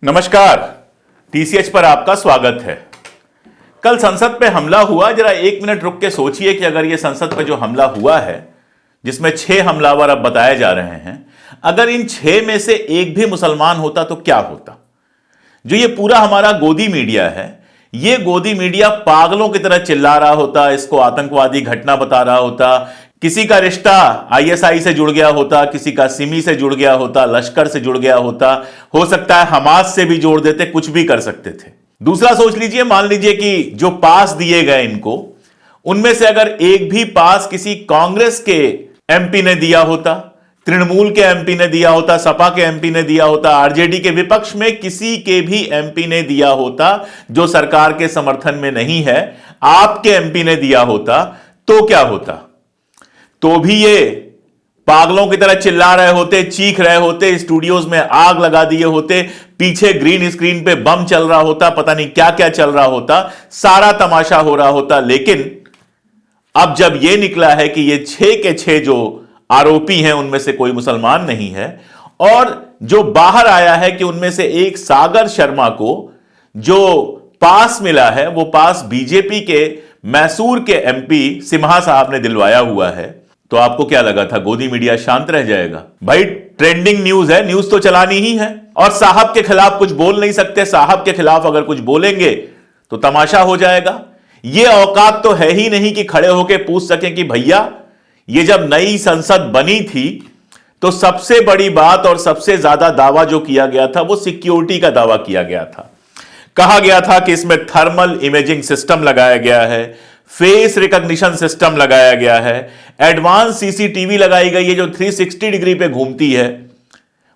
नमस्कार, टीसीएच पर आपका स्वागत है। कल संसद पे हमला हुआ। जरा एक मिनट रुक के सोचिए कि अगर ये संसद पे जो हमला हुआ है, जिसमें 6 हमलावर अब बताए जा रहे हैं, अगर इन 6 में से एक भी मुसलमान होता तो क्या होता। जो ये पूरा हमारा गोदी मीडिया है, ये गोदी मीडिया पागलों की तरह चिल्ला रहा होता, इसको आतंकवादी घटना बता रहा होता, किसी का रिश्ता आईएसआई से जुड़ गया होता, किसी का सिमी से जुड़ गया होता, लश्कर से जुड़ गया होता, हो सकता है हमास से भी जोड़ देते, कुछ भी कर सकते थे। दूसरा सोच लीजिए, मान लीजिए कि जो पास दिए गए इनको, उनमें से अगर एक भी पास किसी कांग्रेस के एमपी ने दिया होता, तृणमूल के एमपी ने दिया होता, सपा के एमपी ने दिया होता, आरजेडी के विपक्ष में किसी के भी एमपी ने दिया होता जो सरकार के समर्थन में नहीं है, आपके एमपी ने दिया होता, तो क्या होता। तो भी ये पागलों की तरह चिल्ला रहे होते, चीख रहे होते, स्टूडियोज में आग लगा दिए होते, पीछे ग्रीन स्क्रीन पे बम चल रहा होता, पता नहीं क्या क्या चल रहा होता, सारा तमाशा हो रहा होता। लेकिन अब जब यह निकला है कि ये 6 के 6 जो आरोपी हैं उनमें से कोई मुसलमान नहीं है, और जो बाहर आया है कि उनमें से एक सागर शर्मा को जो पास मिला है, वो पास बीजेपी के मैसूर के एमपी सिम्हा साहब ने दिलवाया हुआ है, तो आपको क्या लगा था गोदी मीडिया शांत रह जाएगा? भाई ट्रेंडिंग न्यूज है, न्यूज तो चलानी ही है, और साहब के खिलाफ कुछ बोल नहीं सकते। साहब के खिलाफ अगर कुछ बोलेंगे तो तमाशा हो जाएगा। यह औकात तो है ही नहीं कि खड़े होकर पूछ सकें कि भैया, ये जब नई संसद बनी थी तो सबसे बड़ी बात और सबसे ज्यादा दावा जो किया गया था वो सिक्योरिटी का दावा किया गया था। कहा गया था कि इसमें थर्मल इमेजिंग सिस्टम लगाया गया है, फेस रिकॉग्निशन सिस्टम लगाया गया है, एडवांस सीसीटीवी लगाई गई है जो 360 डिग्री पे घूमती है,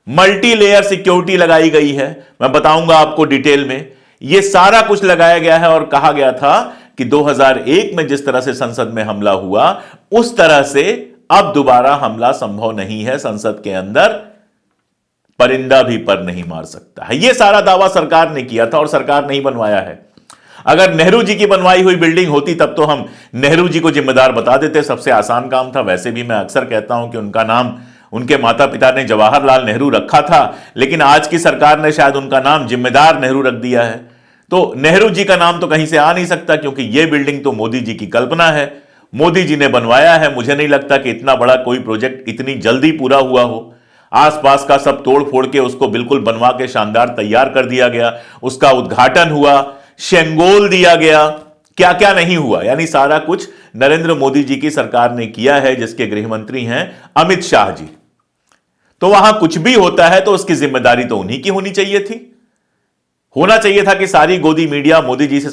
मल्टी लेयर सिक्योरिटी लगाई गई है, मैं बताऊंगा आपको डिटेल में। यह सारा कुछ लगाया गया है और कहा गया था कि 2001 में जिस तरह से संसद में हमला हुआ, उस तरह से अब दोबारा हमला संभव नहीं है। संसद के अंदर परिंदा भी पर नहीं मार सकता है। यह सारा दावा सरकार ने किया था और सरकार नहीं बनवाया है। अगर नेहरू जी की बनवाई हुई बिल्डिंग होती तब तो हम नेहरू जी को जिम्मेदार बता देते, सबसे आसान काम था। वैसे भी मैं अक्सर कहता हूं कि उनका नाम उनके माता पिता ने जवाहरलाल नेहरू रखा था, लेकिन आज की सरकार ने शायद उनका नाम जिम्मेदार नेहरू रख दिया है। तो नेहरू जी का नाम तो कहीं से आ नहीं सकता, क्योंकि यह बिल्डिंग तो मोदी जी की कल्पना है, मोदी जी ने बनवाया है। मुझे नहीं लगता कि इतना बड़ा कोई प्रोजेक्ट इतनी जल्दी पूरा हुआ हो। आसपास का सब तोड़ फोड़ के उसको बिल्कुल बनवा के शानदार तैयार कर दिया गया, उसका उद्घाटन हुआ, शेंगोल दिया गया, क्या क्या नहीं हुआ। यानी सारा कुछ नरेंद्र मोदी जी की सरकार ने किया है, जिसके गृह मंत्री हैं अमित शाह जी। तो वहां कुछ भी होता है तो उसकी जिम्मेदारी तो उन्हीं की होनी चाहिए थी। होना चाहिए था कि सारी गोदी मीडिया मोदी जी से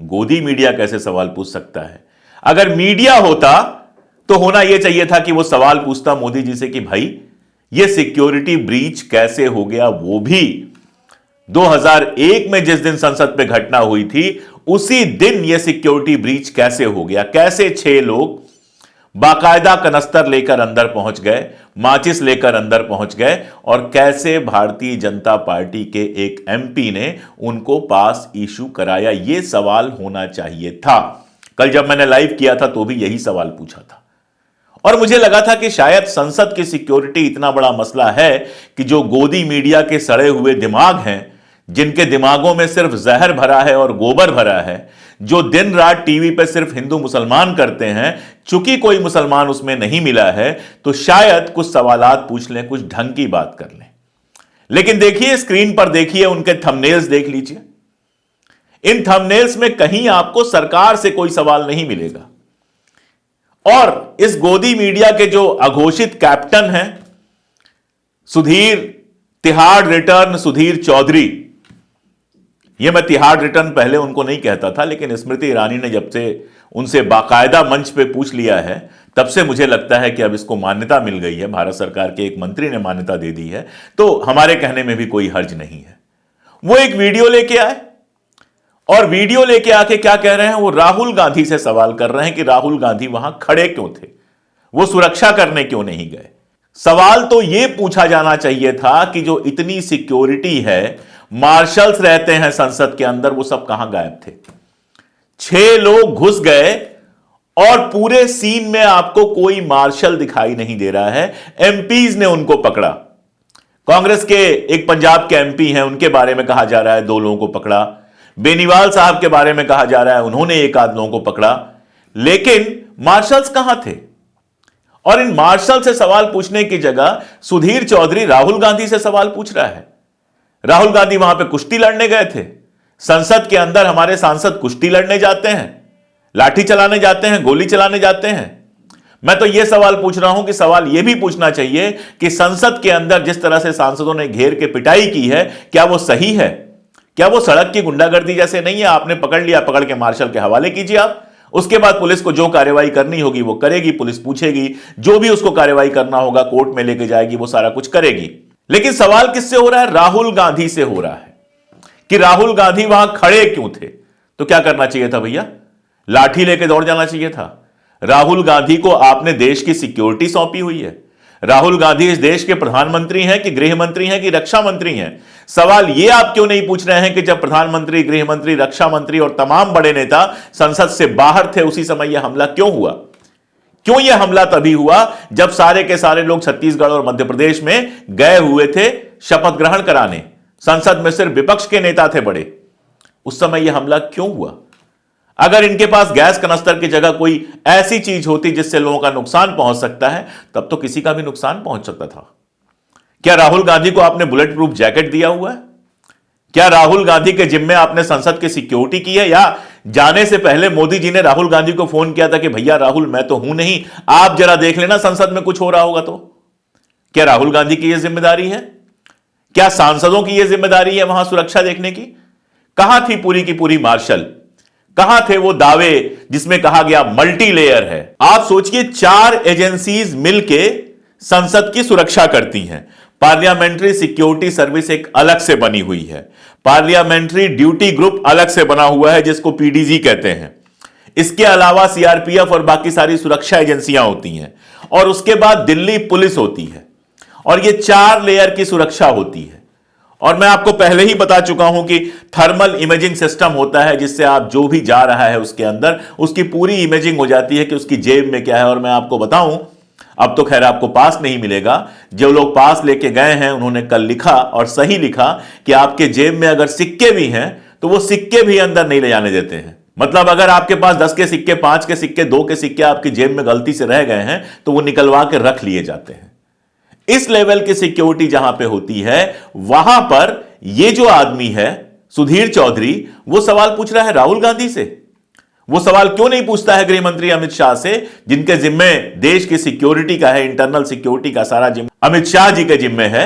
गोदी मीडिया कैसे सवाल पूछ सकता है? अगर मीडिया होता तो होना यह चाहिए था कि वो सवाल पूछता मोदी जी से कि भाई ये सिक्योरिटी ब्रीच कैसे हो गया, वो भी 2001 में जिस दिन संसद पे घटना हुई थी उसी दिन यह सिक्योरिटी ब्रीच कैसे हो गया? कैसे 6 लोग बाकायदा कनस्तर लेकर अंदर पहुंच गए, माचिस लेकर अंदर पहुंच गए, और कैसे भारतीय जनता पार्टी के एक एमपी ने उनको पास इशू कराया? यह सवाल होना चाहिए था। कल जब मैंने लाइव किया था तो भी यही सवाल पूछा था, और मुझे लगा था कि शायद संसद की सिक्योरिटी इतना बड़ा मसला है कि जो गोदी मीडिया के सड़े हुए दिमाग हैं, जिनके दिमागों में सिर्फ जहर भरा है और गोबर भरा है, जो दिन रात टीवी पे सिर्फ हिंदू मुसलमान करते हैं, चूंकि कोई मुसलमान उसमें नहीं मिला है तो शायद कुछ सवालात पूछ लें, कुछ ढंग की बात कर लें। लेकिन देखिए, स्क्रीन पर देखिए, उनके थंबनेल्स देख लीजिए। इन थंबनेल्स में कहीं आपको सरकार से कोई सवाल नहीं मिलेगा। और इस गोदी मीडिया के जो अघोषित कैप्टन हैं, सुधीर तिहाड़ रिटर्न सुधीर चौधरी, ये मैं तिहाड़ रिटर्न पहले उनको नहीं कहता था, लेकिन स्मृति ईरानी ने जब से उनसे बाकायदा मंच पे पूछ लिया है तब से मुझे लगता है कि अब इसको मान्यता मिल गई है, भारत सरकार के एक मंत्री ने मान्यता दे दी है, तो हमारे कहने में भी कोई हर्ज नहीं है। वो एक वीडियो लेके आए, और वीडियो लेके आके क्या कह रहे हैं? वो राहुल गांधी से सवाल कर रहे हैं कि राहुल गांधी वहां खड़े क्यों थे, वो सुरक्षा करने क्यों नहीं गए। सवाल तो यह पूछा जाना चाहिए था कि जो इतनी सिक्योरिटी है, मार्शल्स रहते हैं संसद के अंदर, वो सब कहां गायब थे? 6 लोग घुस गए और पूरे सीन में आपको कोई मार्शल दिखाई नहीं दे रहा है। एमपीज ने उनको पकड़ा, कांग्रेस के एक पंजाब के एमपी हैं, उनके बारे में कहा जा रहा है 2 लोगों को पकड़ा। बेनीवाल साहब के बारे में कहा जा रहा है उन्होंने 1 आध लोगों को पकड़ा। लेकिन मार्शल्स कहां थे? और इन मार्शल से सवाल पूछने की जगह सुधीर चौधरी राहुल गांधी से सवाल पूछ रहा है। राहुल गांधी वहां पे कुश्ती लड़ने गए थे। संसद के अंदर हमारे सांसद कुश्ती लड़ने जाते हैं, लाठी चलाने जाते हैं, गोली चलाने जाते हैं। मैं तो यह सवाल पूछ रहा हूं कि सवाल यह भी पूछना चाहिए कि संसद के अंदर जिस तरह से सांसदों ने घेर के पिटाई की है, क्या वो सही है? क्या वो सड़क की गुंडागर्दी जैसे नहीं है? आपने पकड़ लिया, पकड़ के मार्शल के हवाले कीजिए आप। उसके बाद पुलिस को जो कार्रवाई करनी होगी वो करेगी, पुलिस पूछेगी, जो भी उसको कार्रवाई करना होगा कोर्ट में लेके जाएगी, वो सारा कुछ करेगी। लेकिन सवाल किससे हो रहा है? राहुल गांधी से हो रहा है कि राहुल गांधी वहां खड़े क्यों थे? तो क्या करना चाहिए था भैया? लाठी लेके दौड़ जाना चाहिए था। राहुल गांधी को आपने देश की सिक्योरिटी सौंपी हुई है। राहुल गांधी इस देश के प्रधानमंत्री हैं कि गृह मंत्री हैं कि रक्षा मंत्री हैं? सवाल यह आप क्यों नहीं पूछ रहे हैं कि जब प्रधानमंत्री, गृह मंत्री, रक्षा मंत्री और तमाम बड़े नेता संसद से बाहर थे, उसी समय यह हमला क्यों हुआ? क्यों यह हमला तभी हुआ जब सारे के सारे लोग छत्तीसगढ़ और मध्य प्रदेश में गए हुए थे शपथ ग्रहण कराने? संसद में सिर्फ विपक्ष के नेता थे बड़े। उस समय यह हमला क्यों हुआ? अगर इनके पास गैस कनस्तर की जगह कोई ऐसी चीज होती जिससे लोगों का नुकसान पहुंच सकता है, तब तो किसी का भी नुकसान पहुंच सकता था। क्या राहुल गांधी को आपने बुलेट प्रूफ जैकेट दिया हुआ है? क्या राहुल गांधी के जिम्मे आपने संसद की सिक्योरिटी की है? या जाने से पहले मोदी जी ने राहुल गांधी को फोन किया था कि भैया राहुल मैं तो हूं नहीं, आप जरा देख लेना संसद में कुछ हो रहा होगा तो? क्या राहुल गांधी की यह जिम्मेदारी है? क्या सांसदों की यह जिम्मेदारी है वहां सुरक्षा देखने की? कहां थी पूरी की पूरी मार्शल? कहां थे वो दावे जिसमें कहा गया मल्टी लेयर है? आप सोचिए, 4 एजेंसीज मिलके संसद की सुरक्षा करती हैं। पार्लियामेंट्री सिक्योरिटी सर्विस एक अलग से बनी हुई है, पार्लियामेंट्री ड्यूटी ग्रुप अलग से बना हुआ है जिसको पीडीजी कहते हैं। इसके अलावा सीआरपीएफ और बाकी सारी सुरक्षा एजेंसियां होती हैं, और उसके बाद दिल्ली पुलिस होती है, और ये 4 लेयर की सुरक्षा होती है। और मैं आपको पहले ही बता चुका हूं कि थर्मल इमेजिंग सिस्टम होता है जिससे आप जो भी जा रहा है उसके अंदर उसकी पूरी इमेजिंग हो जाती है कि उसकी जेब में क्या है। और मैं आपको बताऊं, अब तो खैर आपको पास नहीं मिलेगा। जो लोग पास लेके गए हैं उन्होंने कल लिखा, और सही लिखा, कि आपके जेब में अगर सिक्के भी हैं तो वो सिक्के भी अंदर नहीं ले जाने देते हैं। मतलब अगर आपके पास 10 के सिक्के, 5 के सिक्के, 2 के सिक्के आपकी जेब में गलती से रह गए हैं तो वो निकलवा के रख लिए जाते हैं। इस लेवल की सिक्योरिटी जहां पे होती है, वहां पर ये जो आदमी है सुधीर चौधरी, वो सवाल पूछ रहा है राहुल गांधी से। वो सवाल क्यों नहीं पूछता है गृह मंत्री अमित शाह से, जिनके जिम्मे देश की सिक्योरिटी का है, इंटरनल सिक्योरिटी का सारा जिम्मे अमित शाह जी के जिम्मे है,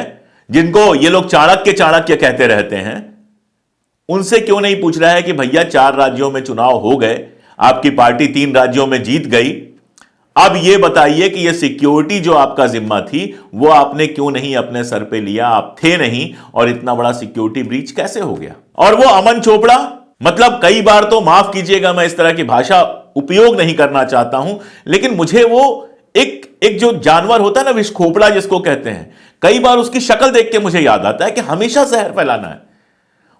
जिनको ये लोग चाणक्य कहते रहते हैं। उनसे क्यों नहीं पूछ रहा है कि भैया 4 राज्यों में चुनाव हो गए, आपकी पार्टी 3 राज्यों में जीत गई, अब यह बताइए कि यह सिक्योरिटी जो आपका जिम्मा थी वो आपने क्यों नहीं अपने सर पे लिया? आप थे नहीं, और इतना बड़ा सिक्योरिटी ब्रीच कैसे हो गया? और वो अमन चोपड़ा, मतलब कई बार तो माफ कीजिएगा मैं इस तरह की भाषा उपयोग नहीं करना चाहता हूं, लेकिन मुझे वो एक जो जानवर होता है ना, विष खोपड़ा जिसको कहते हैं, कई बार उसकी शक्ल देख के मुझे याद आता है कि हमेशा जहर फैलाना है।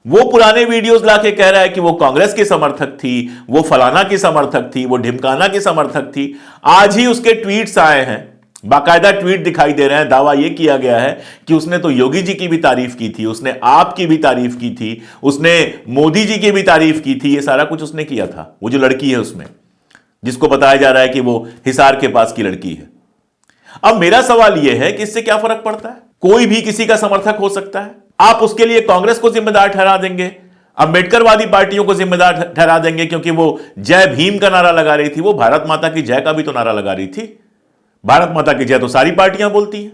वो पुराने वीडियोस लाके कह रहा है कि वो कांग्रेस की समर्थक थी, वो फलाना की समर्थक थी, वो ढिमकाना की समर्थक थी। आज ही उसके ट्वीट्स आए हैं, बाकायदा ट्वीट दिखाई दे रहे हैं। दावा यह किया गया है कि उसने तो योगी जी की भी तारीफ की थी, उसने आपकी भी तारीफ की थी, उसने मोदी जी की भी तारीफ की थी। ये सारा कुछ उसने किया था। वो जो लड़की है उसमें, जिसको बताया जा रहा है कि वो हिसार के पास की लड़की है। अब मेरा सवाल यह है कि इससे क्या फर्क पड़ता है? कोई भी किसी का समर्थक हो सकता है। आप उसके लिए कांग्रेस को जिम्मेदार ठहरा देंगे, अंबेडकरवादी पार्टियों को जिम्मेदार ठहरा देंगे, क्योंकि वो जय भीम का नारा लगा रही थी, वो भारत माता की जय का भी तो नारा लगा रही थी। भारत माता की जय तो सारी पार्टियां बोलती हैं।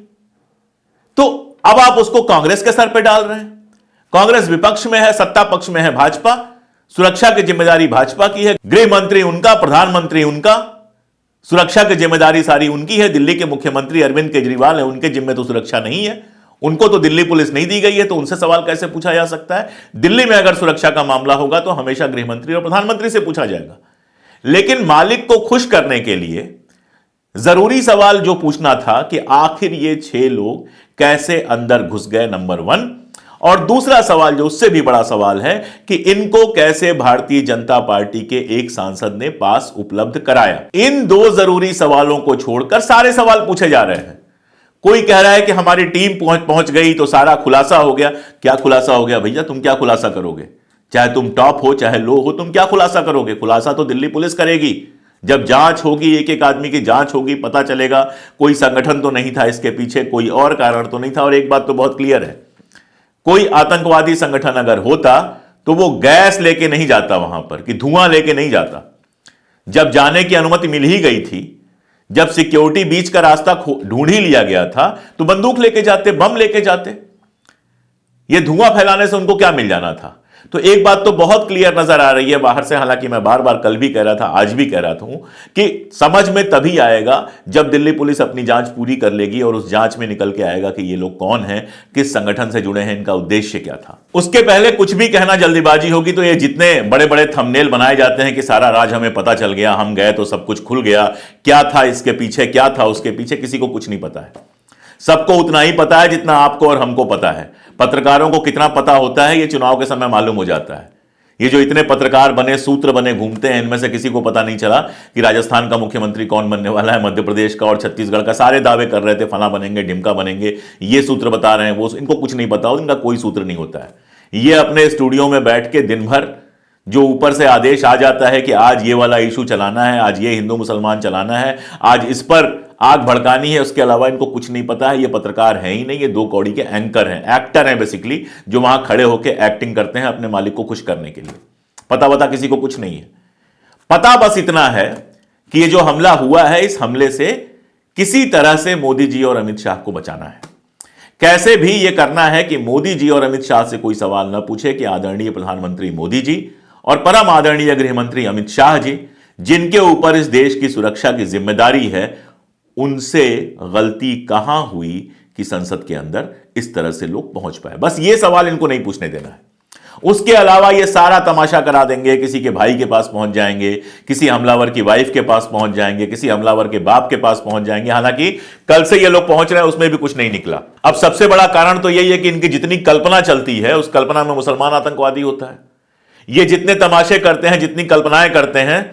तो अब आप उसको कांग्रेस के सर पे डाल रहे हैं। कांग्रेस विपक्ष में है, सत्ता पक्ष में है भाजपा। सुरक्षा की जिम्मेदारी भाजपा की है, गृह मंत्री उनका, प्रधानमंत्री उनका, सुरक्षा की जिम्मेदारी सारी उनकी है। दिल्ली के मुख्यमंत्री अरविंद केजरीवाल है, उनके जिम्मे तो सुरक्षा नहीं है, उनको तो दिल्ली पुलिस नहीं दी गई है, तो उनसे सवाल कैसे पूछा जा सकता है? दिल्ली में अगर सुरक्षा का मामला होगा तो हमेशा गृह मंत्री और प्रधानमंत्री से पूछा जाएगा। लेकिन मालिक को खुश करने के लिए जरूरी सवाल जो पूछना था कि आखिर ये 6 लोग कैसे अंदर घुस गए, नंबर 1। और दूसरा सवाल जो उससे भी बड़ा सवाल है कि इनको कैसे भारतीय जनता पार्टी के एक सांसद ने पास उपलब्ध कराया। इन 2 जरूरी सवालों को छोड़कर सारे सवाल पूछे जा रहे हैं। कोई कह रहा है कि हमारी टीम पहुंच गई तो सारा खुलासा हो गया। क्या खुलासा हो गया भैया? तुम क्या खुलासा करोगे? चाहे तुम टॉप हो चाहे लो हो, तुम क्या खुलासा करोगे? खुलासा तो दिल्ली पुलिस करेगी। जब जांच होगी, एक एक आदमी की जांच होगी, पता चलेगा कोई संगठन तो नहीं था इसके पीछे, कोई और कारण तो नहीं था। और एक बात तो बहुत क्लियर है, कोई आतंकवादी संगठन अगर होता तो वो गैस लेके नहीं जाता वहां पर, कि धुआं लेके नहीं जाता। जब जाने की अनुमति मिल ही गई थी, जब सिक्योरिटी बीच का रास्ता ढूंढ ही लिया गया था, तो बंदूक लेके जाते, बम लेके जाते। ये धुआं फैलाने से उनको क्या मिल जाना था? तो एक बात तो बहुत क्लियर नजर आ रही है बाहर से, हालांकि मैं बार बार कल भी कह रहा था, आज भी कह रहा था कि समझ में तभी आएगा जब दिल्ली पुलिस अपनी जांच पूरी कर लेगी और उस जांच में निकल के आएगा कि ये लोग कौन हैं, किस संगठन से जुड़े हैं, इनका उद्देश्य क्या था। उसके पहले कुछ भी कहना जल्दीबाजी होगी। तो ये जितने बड़े बड़े थंबनेल बनाए जाते हैं कि सारा राज हमें पता चल गया, हम गए तो सब कुछ खुल गया, क्या था इसके पीछे, क्या था उसके पीछे, किसी को कुछ नहीं पता है। सबको उतना ही पता है जितना आपको और हमको पता है। पत्रकारों को कितना पता होता है ये चुनाव के समय मालूम हो जाता है। ये जो इतने पत्रकार बने, सूत्र बने घूमते हैं, इनमें से किसी को पता नहीं चला कि राजस्थान का मुख्यमंत्री कौन बनने वाला है, मध्य प्रदेश का और छत्तीसगढ़ का। सारे दावे कर रहे थे फला बनेंगे, ढिमका बनेंगे, ये सूत्र बता रहे हैं, वो, इनको कुछ नहीं पता, इनका कोई सूत्र नहीं होता है। ये अपने स्टूडियो में बैठ के दिन भर जो ऊपर से आदेश आ जाता है कि आज ये वाला इशू चलाना है, आज ये हिंदू मुसलमान चलाना है, आज इस पर आग भड़कानी है, उसके अलावा इनको कुछ नहीं पता है। ये पत्रकार है ही नहीं, ये दो कौड़ी के एंकर हैं, एक्टर हैं बेसिकली, जो वहां खड़े होकर एक्टिंग करते हैं अपने मालिक को खुश करने के लिए। पता किसी को कुछ नहीं है। पता बस इतना है कि ये जो हमला हुआ है, इस हमले से किसी तरह से मोदी जी और अमित शाह को बचाना है। कैसे भी ये करना है कि मोदी जी और अमित शाह से कोई सवाल न पूछे कि आदरणीय प्रधानमंत्री मोदी जी और परम आदरणीय गृहमंत्री अमित शाह जी, जिनके ऊपर इस देश की सुरक्षा की जिम्मेदारी है, उनसे गलती कहां हुई कि संसद के अंदर इस तरह से लोग पहुंच पाए। बस ये सवाल इनको नहीं पूछने देना है। उसके अलावा ये सारा तमाशा करा देंगे, किसी के भाई के पास पहुंच जाएंगे, किसी हमलावर की वाइफ के पास पहुंच जाएंगे, किसी हमलावर के बाप के पास पहुंच जाएंगे। हालांकि कल से ये लोग पहुंच रहे हैं, उसमें भी कुछ नहीं निकला। अब सबसे बड़ा कारण तो यही है कि इनकी जितनी कल्पना चलती है, उस कल्पना में मुसलमान आतंकवादी होता है। ये जितने तमाशे करते हैं, जितनी कल्पनाएं करते हैं,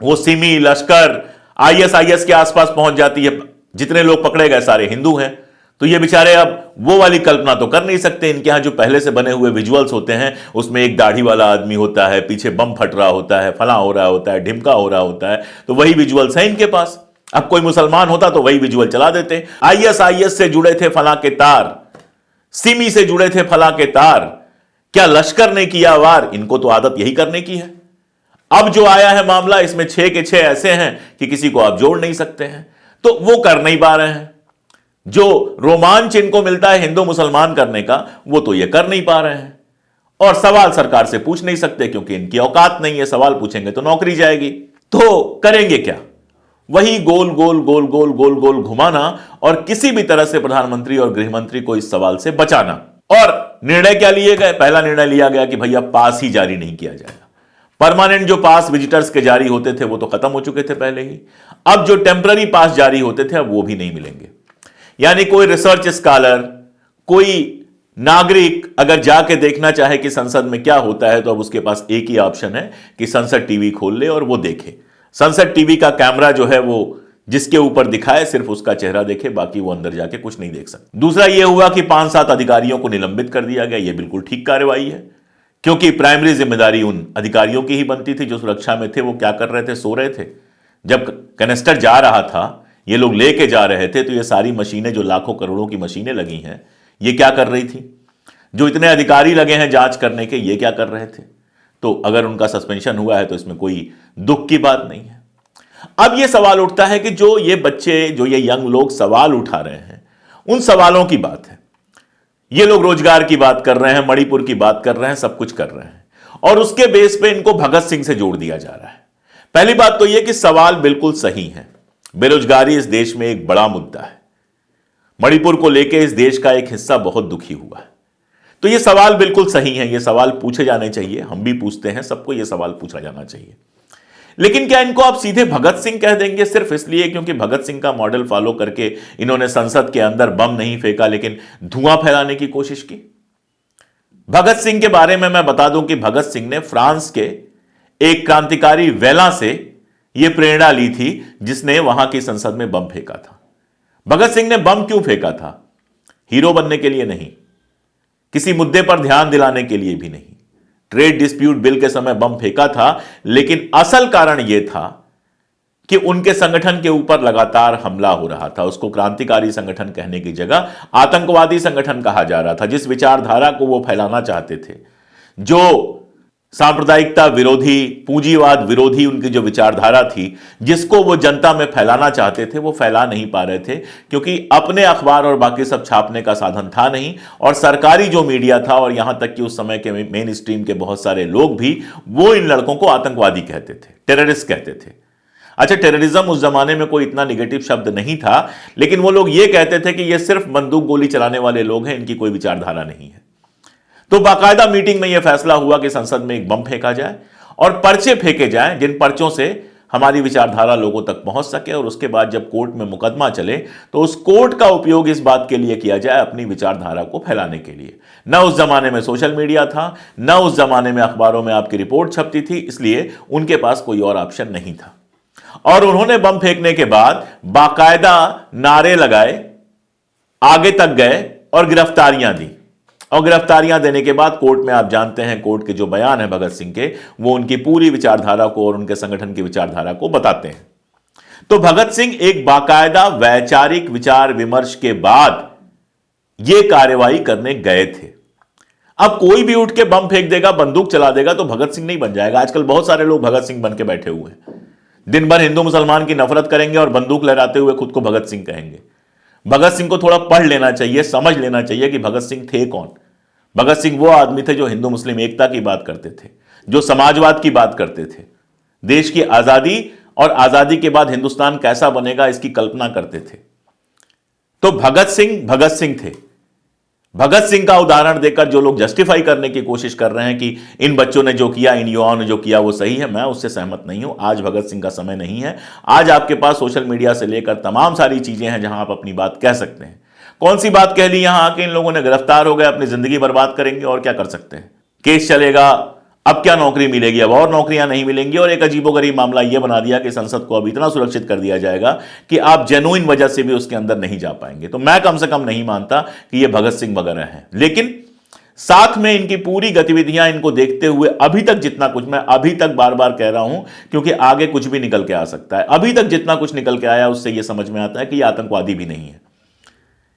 वो सिमी, लश्कर, आईएसआईएस के आसपास पहुंच जाती है। जितने लोग पकड़े गए सारे हिंदू हैं, तो ये बेचारे अब वो वाली कल्पना तो कर नहीं सकते। इनके यहां जो पहले से बने हुए विजुअल्स होते हैं, उसमें एक दाढ़ी वाला आदमी होता है, पीछे बम फट रहा होता है, फला हो रहा होता है, ढिमका हो रहा होता है, तो वही विजुअल्स हैं इनके पास। अब कोई मुसलमान होता तो वही विजुअल चला देते। आईएसआईएस से जुड़े थे फला के तार, सिमी से जुड़े थे फला के तार, क्या लश्कर ने किया वार? इनको तो आदत यही करने की है। अब जो आया है मामला, इसमें 6 के 6 ऐसे हैं कि किसी को आप जोड़ नहीं सकते हैं, तो वो कर नहीं पा रहे हैं। जो रोमांच इनको मिलता है हिंदू मुसलमान करने का, वो तो ये कर नहीं पा रहे हैं। और सवाल सरकार से पूछ नहीं सकते क्योंकि इनकी औकात नहीं है। सवाल पूछेंगे तो नौकरी जाएगी। तो करेंगे क्या? वही गोल गोल गोल गोल गोल गोल घुमाना और किसी भी तरह से प्रधानमंत्री और गृहमंत्री को इस सवाल से बचाना। और निर्णय क्या लिए गए? पहला निर्णय लिया गया कि भैया पास ही जारी नहीं किया जाएगा। परमानेंट जो पास विजिटर्स के जारी होते थे वो तो खत्म हो चुके थे पहले ही। अब जो टेम्पररी पास जारी होते थे, अब वो भी नहीं मिलेंगे। यानी कोई रिसर्च स्कॉलर, कोई नागरिक अगर जाके देखना चाहे कि संसद में क्या होता है, तो अब उसके पास एक ही ऑप्शन है कि संसद टीवी खोल ले और वो देखे। संसद टीवी का कैमरा जो है वो जिसके ऊपर दिखाए, सिर्फ उसका चेहरा देखे, बाकी वो अंदर जाके कुछ नहीं देख सकता। दूसरा ये हुआ कि 5-7 अधिकारियों को निलंबित कर दिया गया। ये बिल्कुल ठीक कार्रवाई है, क्योंकि प्राइमरी जिम्मेदारी उन अधिकारियों की ही बनती थी जो सुरक्षा में थे। वो क्या कर रहे थे? सो रहे थे। जब कनेस्टर जा रहा था, ये लोग लेके जा रहे थे, तो ये सारी मशीनें, जो लाखों करोड़ों की मशीनें लगी हैं, ये क्या कर रही थी? जो इतने अधिकारी लगे हैं जांच करने के, ये क्या कर रहे थे? तो अगर उनका सस्पेंशन हुआ है तो इसमें कोई दुख की बात नहीं है। अब ये सवाल उठता है कि जो ये बच्चे, जो ये यंग लोग सवाल उठा रहे हैं, उन सवालों की बात है। ये लोग रोजगार की बात कर रहे हैं, मणिपुर की बात कर रहे हैं, सब कुछ कर रहे हैं, और उसके बेस पे इनको भगत सिंह से जोड़ दिया जा रहा है। पहली बात तो यह कि सवाल बिल्कुल सही है। बेरोजगारी इस देश में एक बड़ा मुद्दा है। मणिपुर को लेकर इस देश का एक हिस्सा बहुत दुखी हुआ है। तो ये सवाल बिल्कुल सही है, ये सवाल पूछे जाने चाहिए। हम भी पूछते हैं, सबको ये सवाल पूछा जाना चाहिए। लेकिन क्या इनको आप सीधे भगत सिंह कह देंगे सिर्फ इसलिए क्योंकि भगत सिंह का मॉडल फॉलो करके इन्होंने संसद के अंदर बम नहीं फेंका, लेकिन धुआं फैलाने की कोशिश की? भगत सिंह के बारे में मैं बता दूं कि भगत सिंह ने फ्रांस के एक क्रांतिकारी वेला से यह प्रेरणा ली थी, जिसने वहां की संसद में बम फेंका था। भगत सिंह ने बम क्यों फेंका था? हीरो बनने के लिए नहीं, किसी मुद्दे पर ध्यान दिलाने के लिए भी नहीं। ट्रेड डिस्प्यूट बिल के समय बम फेंका था, लेकिन असल कारण यह था कि उनके संगठन के ऊपर लगातार हमला हो रहा था। उसको क्रांतिकारी संगठन कहने की जगह आतंकवादी संगठन कहा जा रहा था। जिस विचारधारा को वो फैलाना चाहते थे, जो सांप्रदायिकता विरोधी, पूंजीवाद विरोधी उनकी जो विचारधारा थी, जिसको वो जनता में फैलाना चाहते थे, वो फैला नहीं पा रहे थे, क्योंकि अपने अखबार और बाकी सब छापने का साधन था नहीं। और सरकारी जो मीडिया था, और यहां तक कि उस समय के मेन स्ट्रीम के बहुत सारे लोग भी, वो इन लड़कों को आतंकवादी कहते थे, टेररिस्ट कहते थे। अच्छा, टेररिज्म उस जमाने में कोई इतना निगेटिव शब्द नहीं था, लेकिन वो लोग ये कहते थे कि ये सिर्फ बंदूक गोली चलाने वाले लोग हैं, इनकी कोई विचारधारा नहीं है। तो बाकायदा मीटिंग में यह फैसला हुआ कि संसद में एक बम फेंका जाए और पर्चे फेंके जाएं, जिन पर्चों से हमारी विचारधारा लोगों तक पहुंच सके। और उसके बाद जब कोर्ट में मुकदमा चले, तो उस कोर्ट का उपयोग इस बात के लिए किया जाए, अपनी विचारधारा को फैलाने के लिए। न उस जमाने में सोशल मीडिया था, न उस जमाने में अखबारों में आपकी रिपोर्ट छपती थी, इसलिए उनके पास कोई और ऑप्शन नहीं था। और उन्होंने बम फेंकने के बाद बाकायदा नारे लगाए, आगे तक गए और गिरफ्तारियां दी। और गिरफ्तारियां देने के बाद कोर्ट में, आप जानते हैं, कोर्ट के जो बयान है भगत सिंह के, वो उनकी पूरी विचारधारा को और उनके संगठन की विचारधारा को बताते हैं। तो भगत सिंह एक बाकायदा वैचारिक विचार विमर्श के बाद यह कार्रवाई करने गए थे। अब कोई भी उठ के बम फेंक देगा, बंदूक चला देगा, तो भगत सिंह नहीं बन जाएगा। आजकल बहुत सारे लोग भगत सिंह बन के बैठे हुए हैं, दिन भर हिंदू मुसलमान की नफरत करेंगे और बंदूक लहराते हुए खुद को भगत सिंह कहेंगे। भगत सिंह को थोड़ा पढ़ लेना चाहिए, समझ लेना चाहिए कि भगत सिंह थे कौन। भगत सिंह वो आदमी थे जो हिंदू मुस्लिम एकता की बात करते थे, जो समाजवाद की बात करते थे, देश की आजादी और आजादी के बाद हिंदुस्तान कैसा बनेगा इसकी कल्पना करते थे। तो भगत सिंह थे। भगत सिंह का उदाहरण देकर जो लोग जस्टिफाई करने की कोशिश कर रहे हैं कि इन बच्चों ने जो किया, इन युवाओं ने जो किया वो सही है, मैं उससे सहमत नहीं हूं। आज भगत सिंह का समय नहीं है। आज आपके पास सोशल मीडिया से लेकर तमाम सारी चीजें हैं जहां आप अपनी बात कह सकते हैं। कौन सी बात कह ली, यहां आके इन लोगों ने गिरफ्तार हो गए, अपनी जिंदगी बर्बाद करेंगे, और क्या कर सकते हैं, केस चलेगा, अब क्या नौकरी मिलेगी, अब और नौकरियां नहीं मिलेंगी। और एक अजीबोगरीब मामला यह बना दिया कि संसद को अब इतना सुरक्षित कर दिया जाएगा कि आप जेन्युइन वजह से भी उसके अंदर नहीं जा पाएंगे। तो मैं कम से कम नहीं मानता कि ये भगत सिंह वगैरह हैं। लेकिन साथ में इनकी पूरी गतिविधियां इनको देखते हुए अभी तक जितना कुछ, मैं अभी तक बार बार कह रहा हूं क्योंकि आगे कुछ भी निकल के आ सकता है, अभी तक जितना कुछ निकल के आया उससे यह समझ में आता है कि यह आतंकवादी भी नहीं है।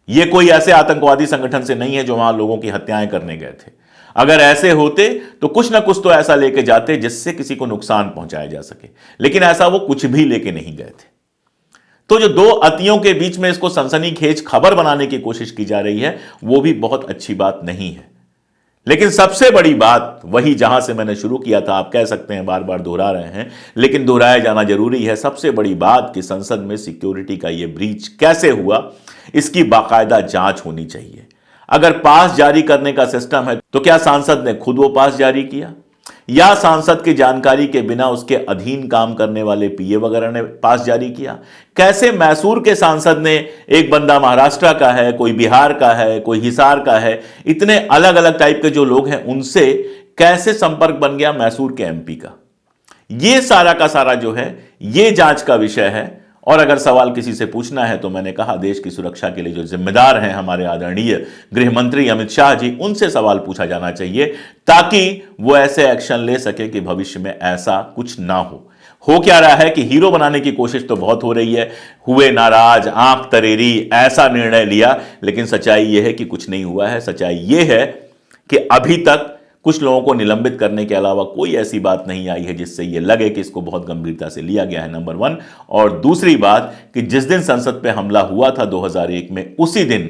यह कोई ऐसे आतंकवादी संगठन से नहीं है जो वहां लोगों की हत्याएं करने गए थे। अगर ऐसे होते तो कुछ ना कुछ तो ऐसा लेके जाते जिससे किसी को नुकसान पहुंचाया जा सके, लेकिन ऐसा वो कुछ भी लेके नहीं गए थे। तो जो दो अतियों के बीच में इसको सनसनीखेज खबर बनाने की कोशिश की जा रही है, वो भी बहुत अच्छी बात नहीं है। लेकिन सबसे बड़ी बात वही जहां से मैंने शुरू किया था, आप कह सकते हैं बार बार दोहरा रहे हैं, लेकिन दोहराया जाना जरूरी है। सबसे बड़ी बात कि संसद में सिक्योरिटी का यह ब्रीच कैसे हुआ, इसकी बाकायदा जांच होनी चाहिए। अगर पास जारी करने का सिस्टम है तो क्या सांसद ने खुद वो पास जारी किया, या सांसद की जानकारी के बिना उसके अधीन काम करने वाले पीए वगैरह ने पास जारी किया? कैसे मैसूर के सांसद ने, एक बंदा महाराष्ट्र का है, कोई बिहार का है, कोई हिसार का है, इतने अलग अलग टाइप के जो लोग हैं उनसे कैसे संपर्क बन गया मैसूर के एमपी का? यह सारा का सारा जो है यह जांच का विषय है। और अगर सवाल किसी से पूछना है तो मैंने कहा, देश की सुरक्षा के लिए जो जिम्मेदार हैं हमारे आदरणीय गृह मंत्री अमित शाह जी, उनसे सवाल पूछा जाना चाहिए ताकि वो ऐसे एक्शन ले सके कि भविष्य में ऐसा कुछ ना हो क्या रहा है कि हीरो बनाने की कोशिश तो बहुत हो रही है, हुए नाराज, आंख तरेरी, ऐसा निर्णय लिया, लेकिन सच्चाई यह है कि कुछ नहीं हुआ है। सच्चाई यह है कि अभी तक कुछ लोगों को निलंबित करने के अलावा कोई ऐसी बात नहीं आई है जिससे यह लगे कि इसको बहुत गंभीरता से लिया गया है, नंबर 1। और दूसरी बात कि जिस दिन संसद पे हमला हुआ था 2001 में, उसी दिन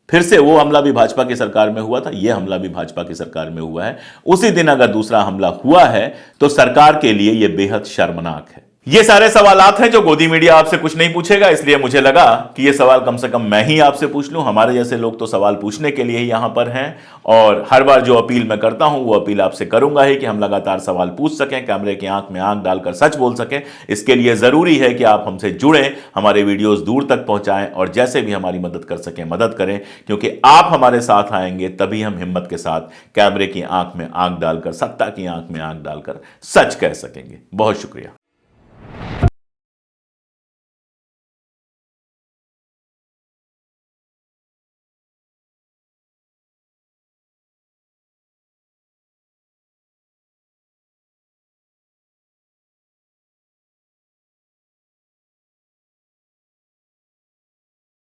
फिर से वो हमला भी भाजपा की सरकार में हुआ था, यह हमला भी भाजपा की सरकार में हुआ है। उसी दिन अगर दूसरा हमला हुआ है तो सरकार के लिए यह बेहद शर्मनाक है। ये सारे सवालात हैं जो गोदी मीडिया आपसे कुछ नहीं पूछेगा, इसलिए मुझे लगा कि ये सवाल कम से कम मैं ही आपसे पूछ लूं। हमारे जैसे लोग तो सवाल पूछने के लिए ही यहां पर हैं, और हर बार जो अपील मैं करता हूं वो अपील आपसे करूंगा ही कि हम लगातार सवाल पूछ सकें, कैमरे की आंख में आंख डालकर सच बोल सकें। इसके लिए जरूरी है कि आप हमसे जुड़ें, हमारे वीडियोस दूर तक पहुंचाएं और जैसे भी हमारी मदद कर सकें मदद करें, क्योंकि आप हमारे साथ आएंगे तभी हम हिम्मत के साथ कैमरे की आंख में आंख डालकर, सत्ता की आंख में आंख डालकर सच कह सकेंगे। बहुत शुक्रिया।